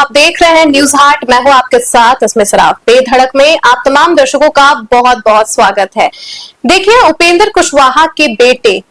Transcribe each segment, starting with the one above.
आप देख रहे हैं न्यूज हाट। मैं हूं आपके साथ इसमें सराफ। बेधड़क में आप तमाम दर्शकों का बहुत बहुत स्वागत है। देखिए, उपेंद्र कुशवाहा के बेटे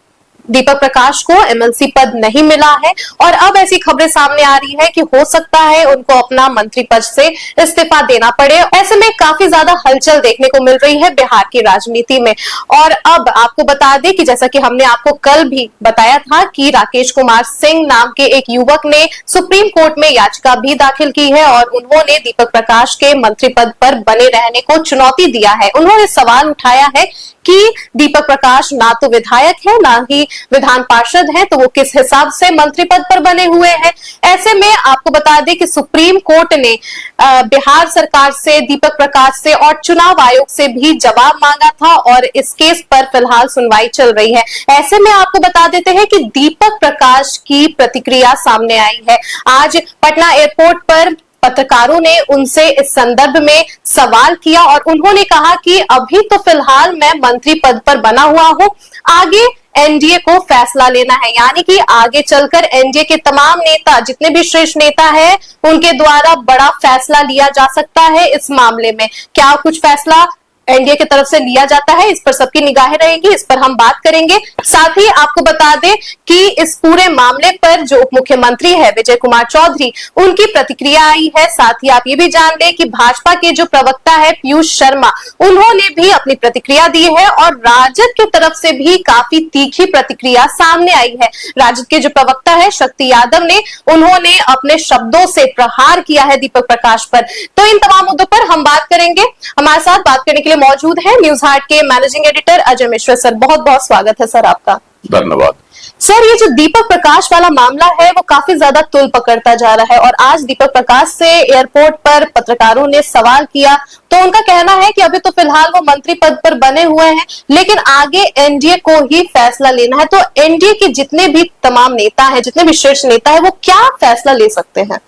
दीपक प्रकाश को एमएलसी पद नहीं मिला है और अब ऐसी खबरें सामने आ रही है कि हो सकता है उनको अपना मंत्री पद से इस्तीफा देना पड़े। ऐसे में काफी ज्यादा हलचल देखने को मिल रही है बिहार की राजनीति में। और अब आपको बता दें कि जैसा कि हमने आपको कल भी बताया था कि राकेश कुमार सिंह नाम के एक युवक ने सुप्रीम कोर्ट में याचिका भी दाखिल की है और उन्होंने दीपक प्रकाश के मंत्री पद पर बने रहने को चुनौती दिया है। उन्होंने सवाल उठाया है कि दीपक प्रकाश ना तो विधायक है ना ही विधान पार्षद है, तो वो किस हिसाब से मंत्री पद पर बने हुए हैं। ऐसे में आपको बता दें कि सुप्रीम कोर्ट ने बिहार सरकार से, दीपक प्रकाश से और चुनाव आयोग से भी जवाब मांगा था और इस केस पर फिलहाल सुनवाई चल रही है। ऐसे में आपको बता देते हैं कि दीपक प्रकाश की प्रतिक्रिया सामने आई है। आज पटना एयरपोर्ट पर पत्रकारों ने उनसे इस संदर्भ में सवाल किया और उन्होंने कहा कि अभी तो फिलहाल मैं मंत्री पद पर बना हुआ हूं, आगे एनडीए को फैसला लेना है। यानी कि आगे चलकर एनडीए के तमाम नेता, जितने भी श्रेष्ठ नेता हैं, उनके द्वारा बड़ा फैसला लिया जा सकता है इस मामले में। क्या कुछ फैसला एनडीए की तरफ से लिया जाता है, इस पर सबकी निगाहें रहेंगी, इस पर हम बात करेंगे। साथ ही आपको बता दें कि इस पूरे मामले पर जो उप मुख्यमंत्री है विजय कुमार चौधरी, उनकी प्रतिक्रिया आई है। साथ ही आप ये भी जान लें कि भाजपा के जो प्रवक्ता है पीयूष शर्मा, उन्होंने भी अपनी प्रतिक्रिया दी है और राजद की तरफ से भी काफी तीखी प्रतिक्रिया सामने आई है। राजद के जो प्रवक्ता है शक्ति यादव ने, उन्होंने अपने शब्दों से प्रहार किया है दीपक प्रकाश पर। तो इन तमाम मुद्दों पर हम बात करेंगे। हमारे साथ बात करने के लिए मौजूद है न्यूज हाट के managing editor Ajay Mishra sir. बहुत बहुत स्वागत है सर आपका। धन्यवाद सर। ये जो दीपक प्रकाश वाला मामला है वो काफी ज्यादा तुल पकड़ता जा रहा है और आज दीपक प्रकाश से एयरपोर्ट पर पत्रकारों ने सवाल किया तो उनका कहना है कि अभी तो फिलहाल वो मंत्री पद पर बने हुए हैं, लेकिन आगे एनडीए को ही फैसला लेना है। तो एनडीए के जितने भी तमाम नेता है, जितने भी शीर्ष नेता है, वो क्या फैसला ले सकते हैं?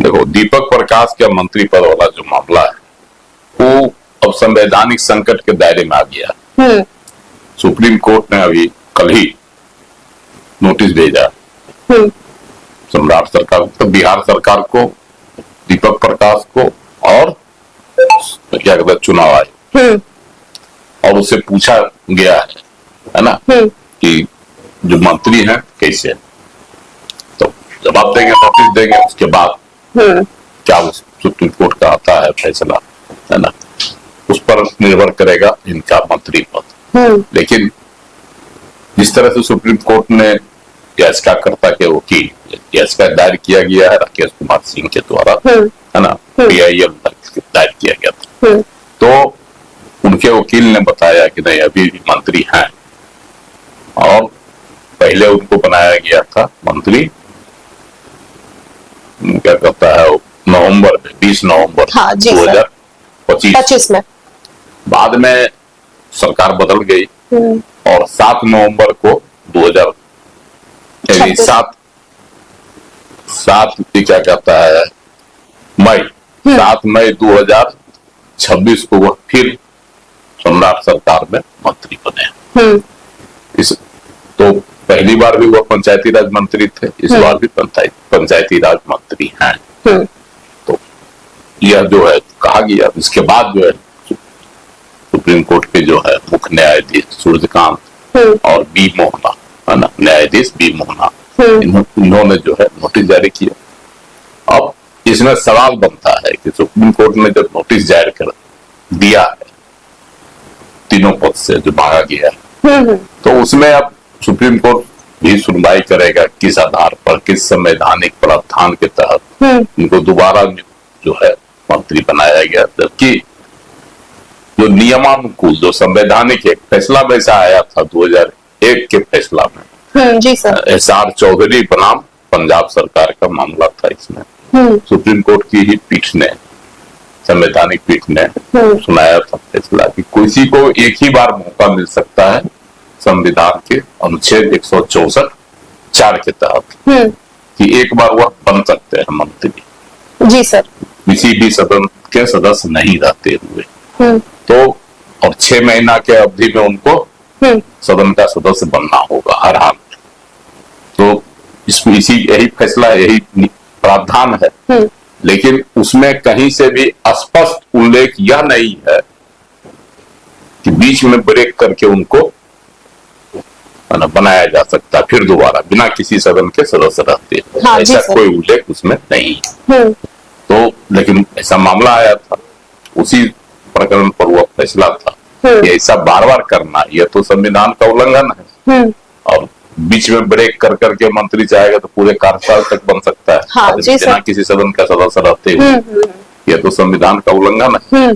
देखो, दीपक प्रकाश का मंत्री पद वाला जो मामला है वो अब संवैधानिक संकट के दायरे में आ गया। सुप्रीम कोर्ट ने अभी कल ही नोटिस भेजा सम्राट सरकार, तो बिहार सरकार को, दीपक प्रकाश को और क्या कहते हैं चुनाव आयोग, और उससे पूछा गया है ना कि जो मंत्री हैं कैसे, तो जवाब देंगे, नोटिस देंगे, उसके बाद क्या सुप्रीम कोर्ट का आता है फैसला, है ना, उस पर निर्भर करेगा इनका मंत्री पद। लेकिन जिस तरह से सुप्रीम कोर्ट ने याचिकाकर्ता के वकील याचिका दायर किया गया है राकेश कुमार सिंह के द्वारा, है ना, पीआईएल दायर किया गया था, तो उनके वकील ने बताया कि नहीं, अभी भी मंत्री हैं और पहले उनको बनाया गया था मंत्री, क्या कहता है, नवंबर में 20 नवंबर 2025 में। बाद में सरकार बदल गई और 7 नवंबर को क्या कहता है मई 7 मई 2026 को वह फिर सम्राट सरकार में मंत्री बने। तो पहली बार भी वह पंचायती राज मंत्री थे, इस बार भी पंचायती राज मंत्री हैं। तो यह जो है कहा गया, इसके बाद जो है सुप्रीम कोर्ट के जो है मुख्य न्यायाधीश सूर्यकांत और बी मोहना, है ना, न्यायाधीश बी मोहना, इन्होंने जो है नोटिस जारी किया। अब इसमें सवाल बनता है कि सुप्रीम कोर्ट ने जब नोटिस जारी कर दिया है तीनों पद से जो मांगा गया है, तो उसमें अब सुप्रीम कोर्ट भी सुनवाई करेगा किस आधार पर, किस संवैधानिक प्रावधान के तहत इनको दोबारा जो है मंत्री बनाया गया। जबकि जो नियमानुकूल, जो संवैधानिक एक फैसला वैसा आया था 2001 के फैसला में, जी सर, SR चौधरी बनाम पंजाब सरकार का मामला था। इसमें सुप्रीम कोर्ट की ही पीठ ने, संवैधानिक पीठ ने सुनाया था फैसला कि किसी को एक ही बार मौका मिल सकता है संविधान के अनुच्छेद 164(4) के तहत कि एक बार वह बन सकते हैं मंत्री, जी सर, किसी भी सदन के सदस्य नहीं रहते हुए। तो और 6 महीना के अवधि में उनको सदन का सदस्य बनना होगा हर हाल में। तो इसी यही फैसला, यही प्रावधान है, लेकिन उसमें कहीं से भी स्पष्ट उल्लेख यह नहीं है कि बीच में ब्रेक करके उनको बनाया जा सकता फिर दोबारा बिना किसी सदन के सदस्य रहते। हाँ, ऐसा कोई उल्लेख उसमें नहीं है। तो लेकिन ऐसा मामला आया था, उसी प्रकरण पर वह फैसला था कि ऐसा बार बार करना यह तो संविधान का उल्लंघन है, और बीच में ब्रेक कर करके मंत्री चाहेगा तो पूरे कार्यकाल तक बन सकता है। हाँ, बिना किसी सदन का सदस्य रहते हुए, यह तो संविधान का उल्लंघन है।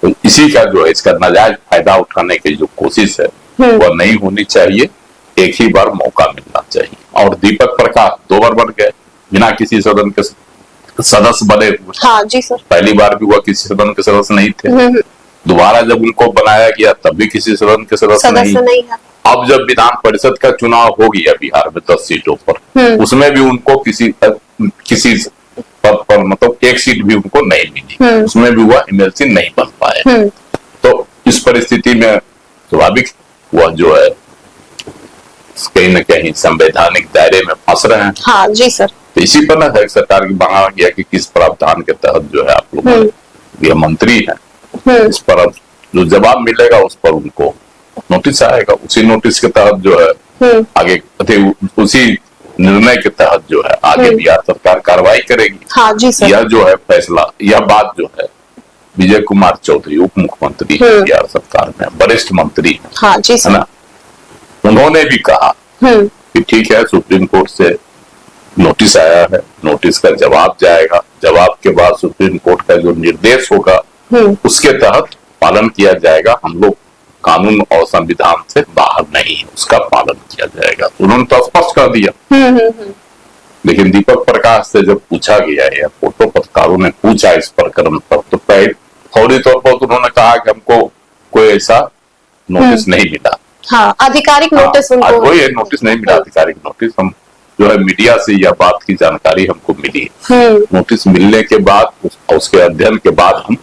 तो इसी का जो है, इसका नाजायज फायदा उठाने की जो कोशिश है वह नहीं होनी चाहिए। एक ही बार मौका मिलना चाहिए। और दीपक प्रकाश 2 बार बन गए बिना किसी सदन के सदस्य बने हुए। हाँ जी सर। पहली बार भी वह किसी सदन के सदस्य नहीं थे, दोबारा जब उनको बनाया गया तब भी किसी सदन के सदस्य नहीं है। अब जब विधान परिषद का चुनाव हो गया बिहार में 10 सीटों पर, उसमें भी उनको किसी पद पर मतलब एक सीट भी उनको नहीं मिली, उसमें भी वह एमएलसी नहीं बन पाए। तो इस परिस्थिति में स्वाभाविक वह जो है कहीं न कहीं संवैधानिक दायरे में फंस रहे हैं। हाँ जी सर। तो इसी पर ना सरकार की मांगा गया कि किस प्रावधान के तहत जो है आप लोग यह मंत्री है, इस पर अब जो जवाब मिलेगा उस पर उनको नोटिस आएगा। उसी नोटिस के तहत जो है आगे उसी निर्णय के तहत जो है आगे बिहार सरकार कार्रवाई करेगी। हाँ जी सर। यह जो है फैसला, यह बात जो है विजय कुमार चौधरी उप मुख्यमंत्री है बिहार सरकार में, वरिष्ठ मंत्री है। हाँ जी सर। है ना, उन्होंने भी कहा कि ठीक है, सुप्रीम कोर्ट से नोटिस आया है, नोटिस का जवाब जाएगा, जवाब के बाद सुप्रीम कोर्ट का जो निर्देश होगा उसके तहत पालन किया जाएगा। हम लोग कानून और संविधान से बाहर नहीं है, उसका पालन किया जाएगा। उन्होंने तो स्पष्ट कर दिया। लेकिन दीपक प्रकाश से जब पूछा गया या फोटो पत्रकारों ने पूछा इस प्रकरण पर, तो फौरी तौर पर उन्होंने कहा कि हमको कोई ऐसा नोटिस नहीं मिला। हाँ, आधिकारिक नोटिस उनको कोई नोटिस नहीं मिला, आधिकारिक नोटिस। हम जो है मीडिया से यह बात की जानकारी हमको मिली। नोटिस मिलने के बाद उसके अध्ययन के बाद हम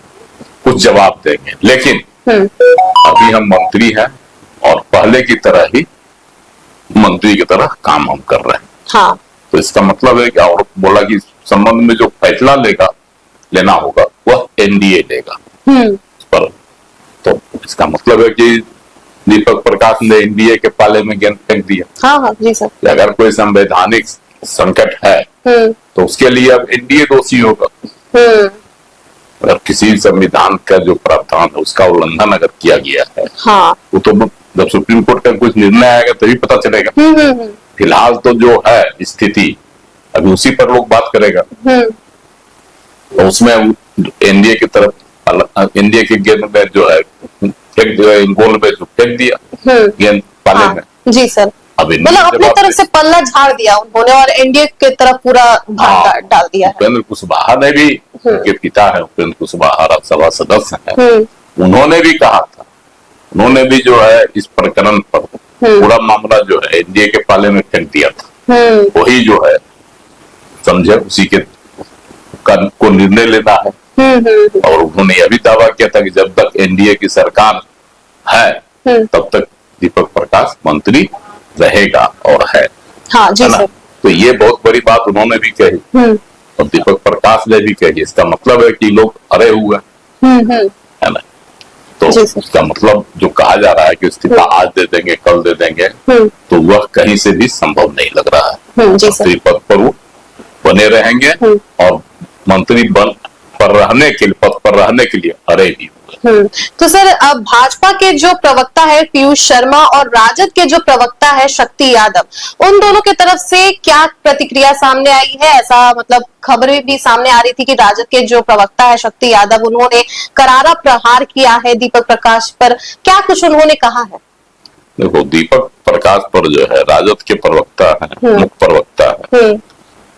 कुछ जवाब देंगे, लेकिन अभी हम मंत्री हैं और पहले की तरह ही मंत्री की तरह काम हम कर रहे हैं। हाँ। तो इसका मतलब है कि, और बोला कि संबंध में जो फैसला लेना होगा वह एनडीए लेगा इस पर। तो इसका मतलब है कि दीपक प्रकाश ने एनडीए के पाले में गेंद फेंक दिया। हाँ हाँ जी सर। अगर कोई संवैधानिक संकट है तो उसके लिए अब एनडीए दोषी होगा। अगर किसी संविधान का जो प्रावधान है उसका उल्लंघन अगर किया गया है, हाँ, वो तो जब सुप्रीम कोर्ट का कुछ निर्णय आएगा तभी पता चलेगा। फिलहाल तो जो है स्थिति अभी उसी पर लोग बात करेगा। तो उसमें एनडीए की तरफ एनडीए के गेंद में जो है गोल में जो फेंक दिया गेंद पाले में। जी सर। मतलब अपने तरफ से पल्ला झाड़ दिया उन्होंने और एनडीए की तरफ पूरा भार डाल दिया है। उपेंद्र कुशवाहा ने भी, उनके पिता है उपेंद्र कुशवाहा, राज्यसभा सदस्य हैं, उन्होंने भी कहा था, उन्होंने भी जो है इस प्रकरण पर पूरा मामला जो है एनडीए के पाले में फेंक दिया था। वही जो है समझे उसी के को निर्णय लेना है। और उन्होंने यह भी दावा किया था कि जब तक एनडीए की सरकार है तब तक दीपक प्रकाश मंत्री रहेगा और है। हाँ जी सर। तो ये बहुत बड़ी बात उन्होंने भी कही और दीपक प्रकाश ने भी कही। इसका मतलब है कि लोग अरे हुए है ना। तो इसका मतलब जो कहा जा रहा है कि इस्तीफा आज दे देंगे कल दे देंगे, तो वह कहीं से भी संभव नहीं लग रहा है। मंत्री पद पर वो बने रहेंगे और मंत्री पद पर रहने के लिए अरे भी हुए। तो सर अब भाजपा के जो प्रवक्ता है पीयूष शर्मा और राजद के जो प्रवक्ता है शक्ति यादव, उन दोनों की तरफ से क्या प्रतिक्रिया सामने आई है? ऐसा मतलब खबरें भी सामने आ रही थी कि राजद के जो प्रवक्ता है शक्ति यादव, उन्होंने करारा प्रहार किया है दीपक प्रकाश पर। क्या कुछ उन्होंने कहा है? देखो, दीपक प्रकाश पर जो है राजद के प्रवक्ता है, मुख्य प्रवक्ता है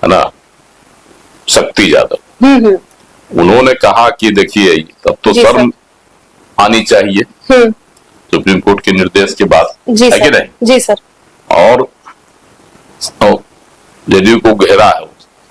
ना, शक्ति यादव, उन्होंने कहा कि देखिए तब तो शर्म आनी चाहिए सुप्रीम कोर्ट के निर्देश के बाद, है कि नहीं? जी सर। और जदयू को घेरा है,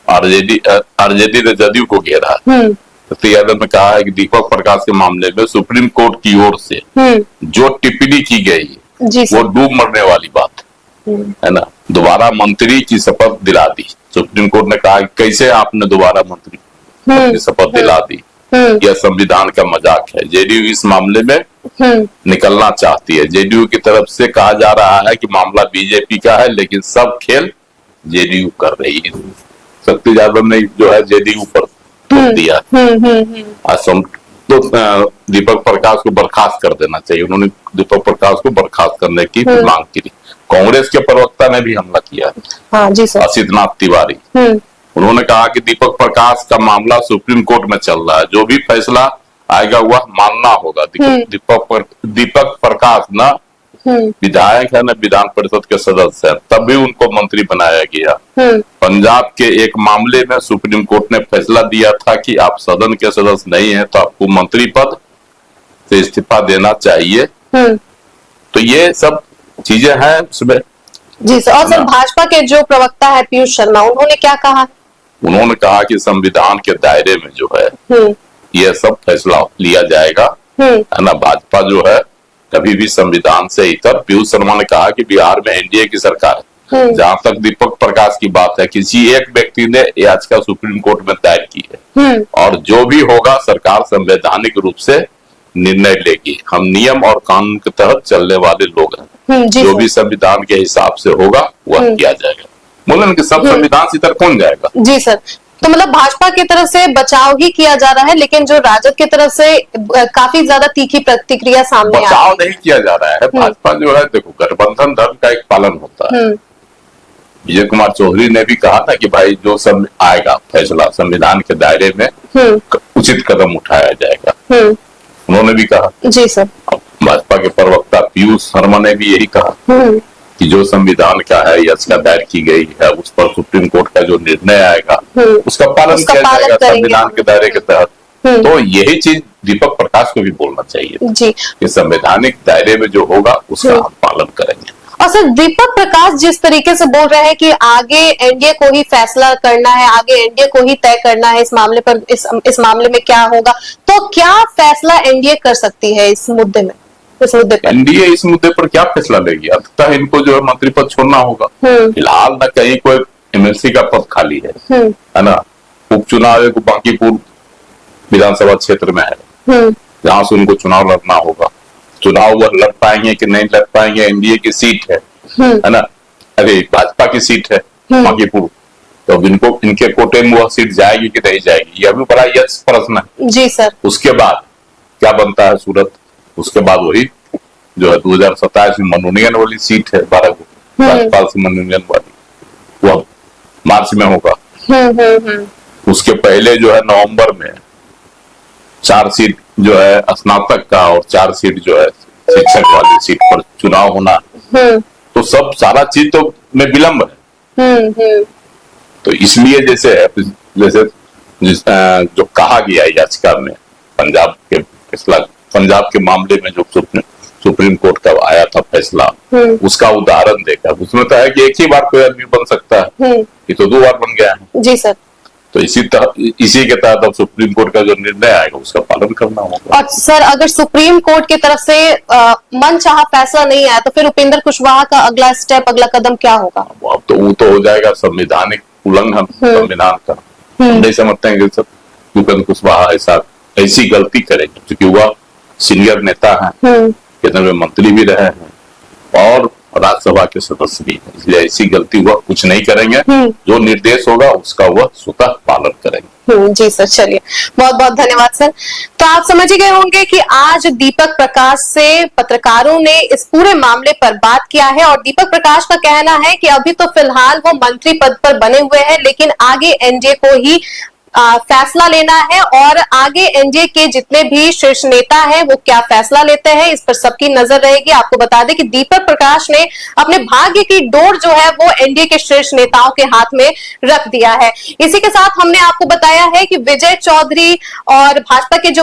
आरजेडी ने जदयू को घेरा है। शक्ति यादव ने कहा है कि दीपक प्रकाश के मामले में सुप्रीम कोर्ट की ओर से जो टिप्पणी की गई वो डूब मरने वाली बात है ना। दोबारा मंत्री की शपथ दिला दी सुप्रीम कोर्ट ने कहा कि कैसे आपने दोबारा मंत्री की शपथ दिला दी, यह संविधान का मजाक है। जेडीयू इस मामले में निकलना चाहती है। जेडीयू की तरफ से कहा जा रहा है कि मामला बीजेपी का है, लेकिन सब खेल जेडीयू कर रही है। शक्ति यादव ने जो है जेडीयू पर दिया, तो दीपक प्रकाश को बर्खास्त कर देना चाहिए। उन्होंने दीपक प्रकाश को बर्खास्त करने की मांग की। कांग्रेस के प्रवक्ता ने भी हमला किया, हाँ जी सर, असितनाथ तिवारी। उन्होंने कहा कि दीपक प्रकाश का मामला सुप्रीम कोर्ट में चल रहा है, जो भी फैसला आएगा वह मानना होगा। दीपक प्रकाश न विधायक है न विधान परिषद के सदस्य है, तब भी उनको मंत्री बनाया गया। पंजाब के एक मामले में सुप्रीम कोर्ट ने फैसला दिया था कि आप सदन के सदस्य नहीं है तो आपको मंत्री पद से इस्तीफा देना चाहिए। तो ये सब चीजें हैं उसमें। जी सर, और सर भाजपा के जो प्रवक्ता है पीयूष शर्मा, उन्होंने क्या कहा? उन्होंने कहा कि संविधान के दायरे में जो है यह सब फैसला लिया जाएगा, है ना। भाजपा जो है कभी भी संविधान से इतर। पीयूष शर्मा ने कहा कि बिहार में एनडीए की सरकार है। जहां तक दीपक प्रकाश की बात है, किसी एक व्यक्ति ने याचिका सुप्रीम कोर्ट में दायर की है और जो भी होगा सरकार संवैधानिक रूप से निर्णय लेगी। हम नियम और कानून के तहत चलने वाले लोग हैं, जो भी संविधान के हिसाब से होगा वह किया जाएगा। बोले कि सब संविधान से इतर कौन जाएगा? जी सर, तो मतलब भाजपा की तरफ से बचाव ही किया जा रहा है, लेकिन जो राजद की तरफ से काफी ज्यादा तीखी प्रतिक्रिया सामने आई। बचाव नहीं किया जा रहा है। भाजपा जो है, देखो, गठबंधन धर्म का एक पालन होता है। विजय कुमार चौधरी ने भी कहा था कि भाई जो सब आएगा फैसला संविधान के दायरे में उचित कदम उठाया जाएगा। उन्होंने भी कहा। जी सर। भाजपा के प्रवक्ता पीयूष शर्मा ने भी यही कहा कि जो संविधान का है, याचिका दायर की गई है, उस पर सुप्रीम कोर्ट का जो निर्णय आएगा उसका पालन किया जाएगा संविधान के दायरे के तहत। तो यही चीज दीपक प्रकाश को भी बोलना चाहिए जी, कि संवैधानिक दायरे में जो होगा उसका हम पालन करेंगे। और सर दीपक प्रकाश जिस तरीके से बोल रहे हैं कि आगे एनडीए को ही फैसला करना है, आगे एनडीए को ही तय करना है इस मामले पर, इस मामले में क्या होगा, तो क्या फैसला एनडीए कर सकती है इस मुद्दे में? इस मुद्दे पर एनडीए इस मुद्दे पर क्या फैसला लेगी? अंततः इनको जो है मंत्री पद छोड़ना होगा। फिलहाल न कहीं कोई एमएलसी का पद खाली है ना। उपचुनाव एक बांकीपुर विधानसभा क्षेत्र में है, जहां से उनको चुनाव लड़ना होगा। चुनाव वह लड़ पाएंगे कि नहीं लड़ पाएंगे, एनडीए की सीट है ना। अरे भाजपा की सीट है बांकीपुर, तो इनको इनके कोटे में वह सीट जाएगी कि नहीं जाएगी, यह भी बड़ा यस प्रश्न है। जी सर। उसके बाद क्या बनता है सूरत? उसके बाद वही जो है 2027 में मनोनयन वाली सीट है 12 को, राज्यपाल से मनोनयन वाली, वह मार्च में होगा। उसके पहले जो है नवंबर में 4 सीट जो है स्नातक का और 4 सीट जो है शिक्षक वाली सीट पर चुनाव होना। तो सब सारा चीज तो में विलंब है। तो इसलिए जैसे जो कहा गया याचिका में पंजाब के मामले में जो सुप्रीम कोर्ट का आया था फैसला, उसका उदाहरण देखा। उसमें तो है कि एक ही बार कोई आदमी बन सकता है, ये तो 2 बार बन गया है। जी सर। तो इसी के तहत अब सुप्रीम कोर्ट का जो निर्णय आएगा उसका पालन करना होगा। और सर अगर सुप्रीम कोर्ट की तरफ से मनचाहा फैसला नहीं आया तो फिर उपेंद्र कुशवाहा का अगला स्टेप, अगला कदम क्या होगा? अब तो वो तो हो जाएगा संवैधानिक उल्लंघन संविधान का। नहीं समझते हैं कि उपेंद्र कुशवाहा ऐसी गलती करेंगे, क्योंकि वह सीनियर नेता है, केंद्र में मंत्री भी रहे हैं और राज्यसभा के सदस्य भी हैं, इसलिए ऐसी गलती वह कुछ नहीं करेंगे। जो निर्देश होगा उसका वह स्वतः पालन करेंगे। जी सर, चलिए बहुत बहुत धन्यवाद सर। तो आप समझ ही गए होंगे कि आज दीपक प्रकाश से पत्रकारों ने इस पूरे मामले पर बात किया है और दीपक प्रकाश का कहना है कि अभी तो फिलहाल वो मंत्री पद पर बने हुए हैं, लेकिन आगे एनडीए को ही फैसला लेना है और आगे एनडीए के जितने भी शीर्ष नेता हैं वो क्या फैसला लेते हैं इस पर सबकी नजर रहेगी। आपको बता दें कि दीपक प्रकाश ने अपने भाग्य की डोर जो है वो एनडीए के शीर्ष नेताओं के हाथ में रख दिया है। इसी के साथ हमने आपको बताया है कि विजय चौधरी और भाजपा के जो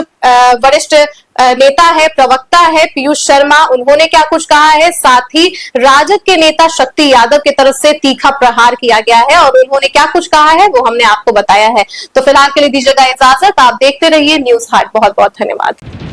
वरिष्ठ नेता है, प्रवक्ता है पीयूष शर्मा, उन्होंने क्या कुछ कहा है, साथ ही राजद के नेता शक्ति यादव की तरफ से तीखा प्रहार किया गया है और उन्होंने क्या कुछ कहा है वो हमने आपको बताया है। तो फिलहाल के लिए दीजिएगा इजाजत। आप देखते रहिए न्यूज हाट। बहुत बहुत धन्यवाद।